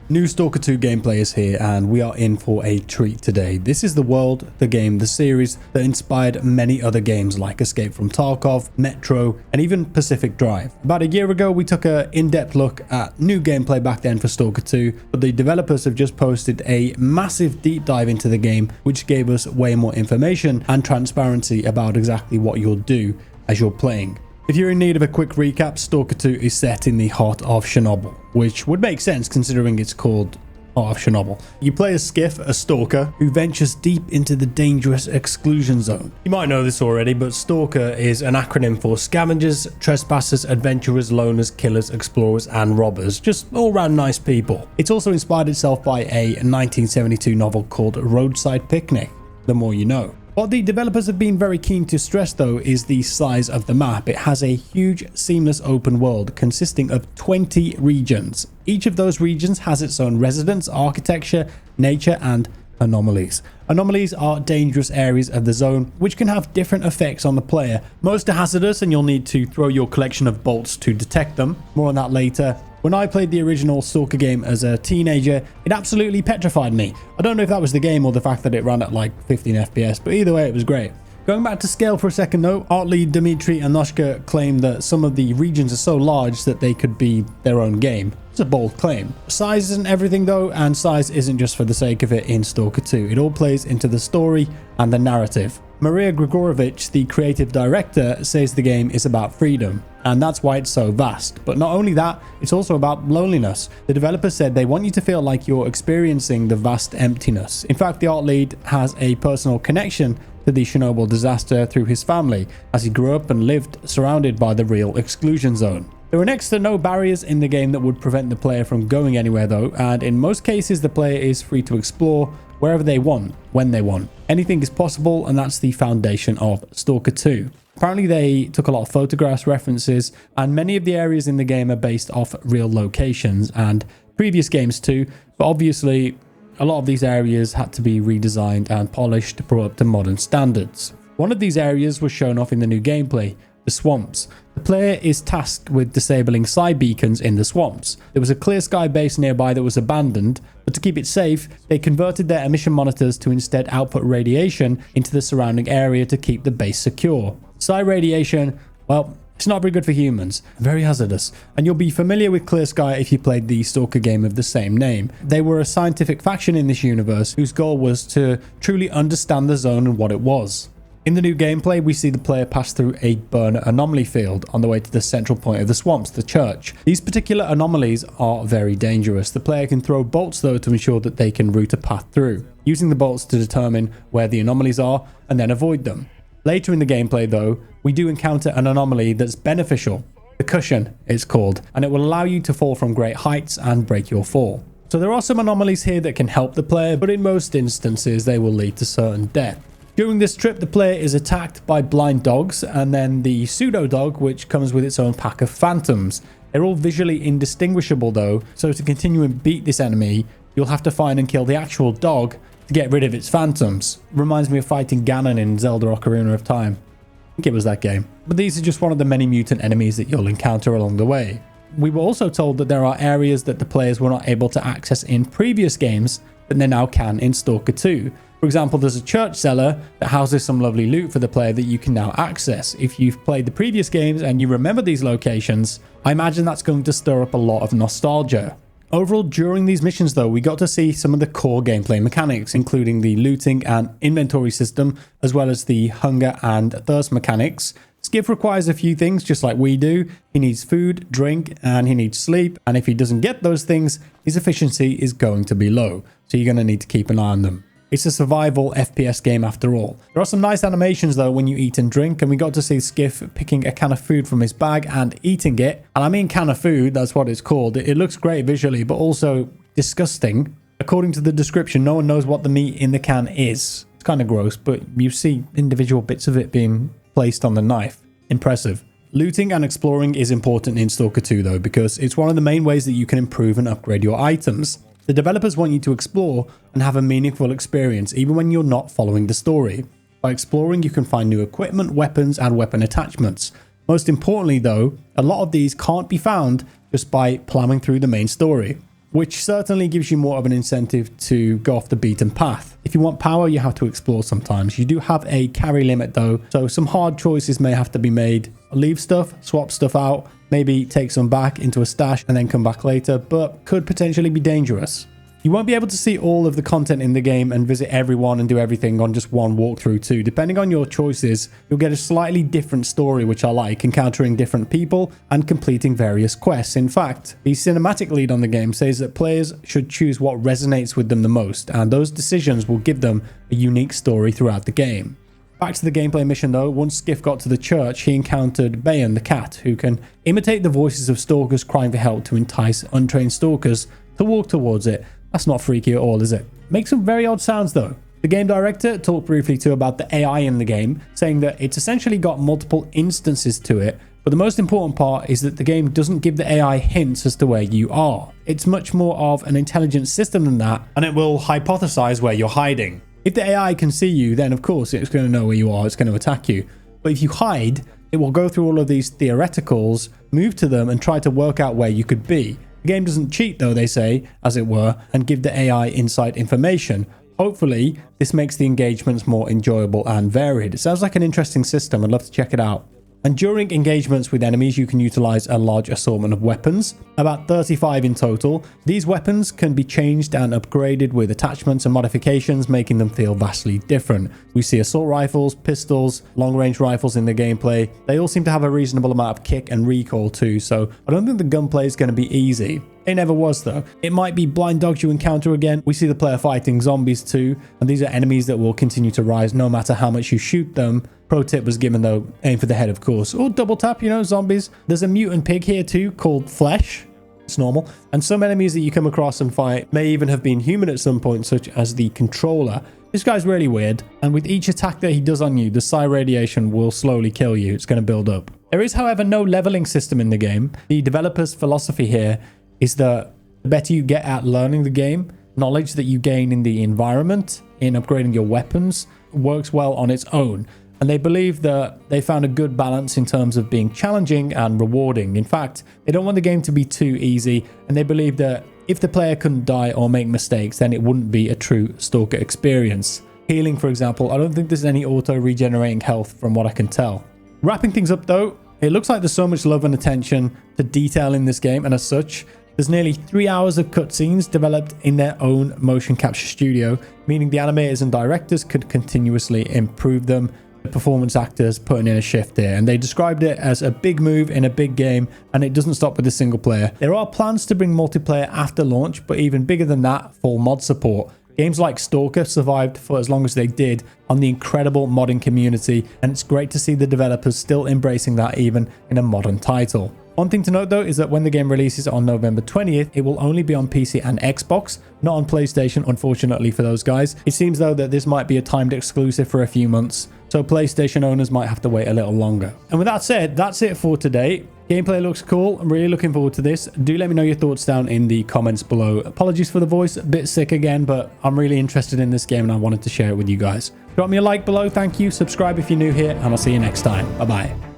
New Stalker 2 gameplay is here and we are in for a treat today. This is the world, the game, the series that inspired many other games like Escape from Tarkov, Metro, and even Pacific Drive. About a year ago, we took an in-depth look at new gameplay back then for Stalker 2, but the developers have just posted a massive deep dive into the game, which gave us way more information and transparency about exactly what you'll do as you're playing. If you're in need of a quick recap, Stalker 2 is set in the heart of Chernobyl, which would make sense considering it's called Heart of Chernobyl. You play as Skiff, a stalker, who ventures deep into the dangerous exclusion zone. You might know this already, but Stalker is an acronym for scavengers, trespassers, adventurers, loners, killers, explorers, and robbers. Just all-round nice people. It's also inspired itself by a 1972 novel called Roadside Picnic, The More You Know. What the developers have been very keen to stress though is the size of the map. It has a huge seamless open world consisting of 20 regions. Each of those regions has its own residents, architecture, nature, and anomalies. Anomalies are dangerous areas of the zone which can have different effects on the player. Most are hazardous and you'll need to throw your collection of bolts to detect them. More on that later. When I played the original Stalker game as a teenager, it absolutely petrified me. I don't know if that was the game or the fact that it ran at like 15 FPS, but either way it was great. Going back to scale for a second though, art lead Dmitry and Noshka claim that some of the regions are so large that they could be their own game. It's a bold claim. Size isn't everything though, and size isn't just for the sake of it in Stalker 2. It all plays into the story and the narrative. Maria Grigorovich, the creative director, says the game is about freedom, and that's why it's so vast. But not only that, it's also about loneliness. The developer said they want you to feel like you're experiencing the vast emptiness. In fact, the art lead has a personal connection to the Chernobyl disaster through his family, as he grew up and lived surrounded by the real exclusion zone. There are next to no barriers in the game that would prevent the player from going anywhere though, and in most cases the player is free to explore wherever they want, when they want. Anything is possible, and that's the foundation of Stalker 2. Apparently they took a lot of photographs, references, and many of the areas in the game are based off real locations and previous games too, but obviously a lot of these areas had to be redesigned and polished, brought up to modern standards. One of these areas was shown off in the new gameplay, the swamps. The player is tasked with disabling psi beacons in the swamps. There was a clear sky base nearby that was abandoned, but to keep it safe, they converted their emission monitors to instead output radiation into the surrounding area to keep the base secure. Psi radiation, well, it's not very good for humans, very hazardous, and you'll be familiar with Clear Sky if you played the Stalker game of the same name. They were a scientific faction in this universe whose goal was to truly understand the zone and what it was. In the new gameplay, we see the player pass through a burner anomaly field on the way to the central point of the swamps, the church. These particular anomalies are very dangerous. The player can throw bolts though to ensure that they can route a path through, using the bolts to determine where the anomalies are and then avoid them. Later in the gameplay though, we do encounter an anomaly that's beneficial. The cushion, it's called, and it will allow you to fall from great heights and break your fall. So there are some anomalies here that can help the player, but in most instances they will lead to certain death. During this trip, the player is attacked by blind dogs, and then the pseudo dog, which comes with its own pack of phantoms. They're all visually indistinguishable though, so to continue and beat this enemy, you'll have to find and kill the actual dog to get rid of its phantoms. Reminds me of fighting Ganon in Zelda Ocarina of Time. I think it was that game. But these are just one of the many mutant enemies that you'll encounter along the way. We were also told that there are areas that the players were not able to access in previous games that they now can in Stalker 2. For example, there's a church cellar that houses some lovely loot for the player that you can now access. If you've played the previous games and you remember these locations, I imagine that's going to stir up a lot of nostalgia. Overall, during these missions though, we got to see some of the core gameplay mechanics, including the looting and inventory system, as well as the hunger and thirst mechanics. Skiff requires a few things just like we do. He needs food, drink, and he needs sleep. And if he doesn't get those things, his efficiency is going to be low. So you're going to need to keep an eye on them. It's a survival FPS game after all. There are some nice animations though when you eat and drink, and we got to see Skiff picking a can of food from his bag and eating it. And I mean can of food, that's what it's called. It looks great visually, but also disgusting. According to the description, no one knows what the meat in the can is. It's kind of gross, but you see individual bits of it being placed on the knife. Impressive. Looting and exploring is important in Stalker 2 though, because it's one of the main ways that you can improve and upgrade your items. The developers want you to explore and have a meaningful experience even when you're not following the story. By exploring, you can find new equipment, weapons, and weapon attachments. Most importantly though, a lot of these can't be found just by plowing through the main story. which certainly gives you more of an incentive to go off the beaten path. If you want power, you have to explore sometimes. You do have a carry limit though, so some hard choices may have to be made. Leave stuff, swap stuff out, maybe take some back into a stash and then come back later, but could potentially be dangerous. You won't be able to see all of the content in the game and visit everyone and do everything on just one walkthrough too. Depending on your choices, you'll get a slightly different story, which I like, encountering different people and completing various quests. In fact, the cinematic lead on the game says that players should choose what resonates with them the most, and those decisions will give them a unique story throughout the game. Back to the gameplay mission though, once Skiff got to the church, he encountered Bayon the cat, who can imitate the voices of stalkers crying for help to entice untrained stalkers to walk towards it. That's not freaky at all, is it? Makes some very odd sounds though. The game director talked briefly too about the AI in the game, saying that it's essentially got multiple instances to it, but the most important part is that the game doesn't give the AI hints as to where you are. It's much more of an intelligent system than that, and it will hypothesize where you're hiding. If the AI can see you, then of course it's going to know where you are, it's going to attack you. But if you hide, it will go through all of these theoreticals, move to them and try to work out where you could be. The game doesn't cheat though, they say, as it were, and give the AI inside information. Hopefully, this makes the engagements more enjoyable and varied. It sounds like an interesting system. I'd love to check it out. And during engagements with enemies, you can utilize a large assortment of weapons, about 35 in total. These weapons can be changed and upgraded with attachments and modifications, making them feel vastly different. We see assault rifles, pistols, long-range rifles in the gameplay. They all seem to have a reasonable amount of kick and recoil too, so I don't think the gunplay is going to be easy. It never was though. It might be blind dogs you encounter again. We see the player fighting zombies too, and these are enemies that will continue to rise no matter how much you shoot them. Pro tip was given though, aim for the head of course, or double tap, you know, zombies. There's a mutant pig here too called Flesh. It's normal. And some enemies that you come across and fight may even have been human at some point, such as the controller. This guy's really weird, and with each attack that he does on you, the psi radiation will slowly kill you. It's going to build up. There is, however, no leveling system in the game. The developer's philosophy here is that the better you get at learning the game, knowledge that you gain in the environment, in upgrading your weapons, works well on its own. And they believe that they found a good balance in terms of being challenging and rewarding. In fact, they don't want the game to be too easy, and they believe that if the player couldn't die or make mistakes, then it wouldn't be a true Stalker experience. Healing, for example, I don't think there's any auto-regenerating health from what I can tell. Wrapping things up though, it looks like there's so much love and attention to detail in this game, and as such, there's nearly 3 hours of cutscenes developed in their own motion capture studio, meaning the animators and directors could continuously improve them. The performance actors putting in a shift here, and they described it as a big move in a big game, and it doesn't stop with the single player. There are plans to bring multiplayer after launch, but even bigger than that, full mod support. Games like Stalker survived for as long as they did on the incredible modding community, and it's great to see the developers still embracing that even in a modern title. One thing to note though is that when the game releases on November 20th, it will only be on PC and Xbox, not on PlayStation, unfortunately for those guys. It seems though that this might be a timed exclusive for a few months, so PlayStation owners might have to wait a little longer. And with that said, that's it for today. Gameplay looks cool. I'm really looking forward to this. Do let me know your thoughts down in the comments below. Apologies for the voice, a bit sick again, but I'm really interested in this game and I wanted to share it with you guys. Drop me a like below, thank you. Subscribe if you're new here, and I'll see you next time. Bye-bye.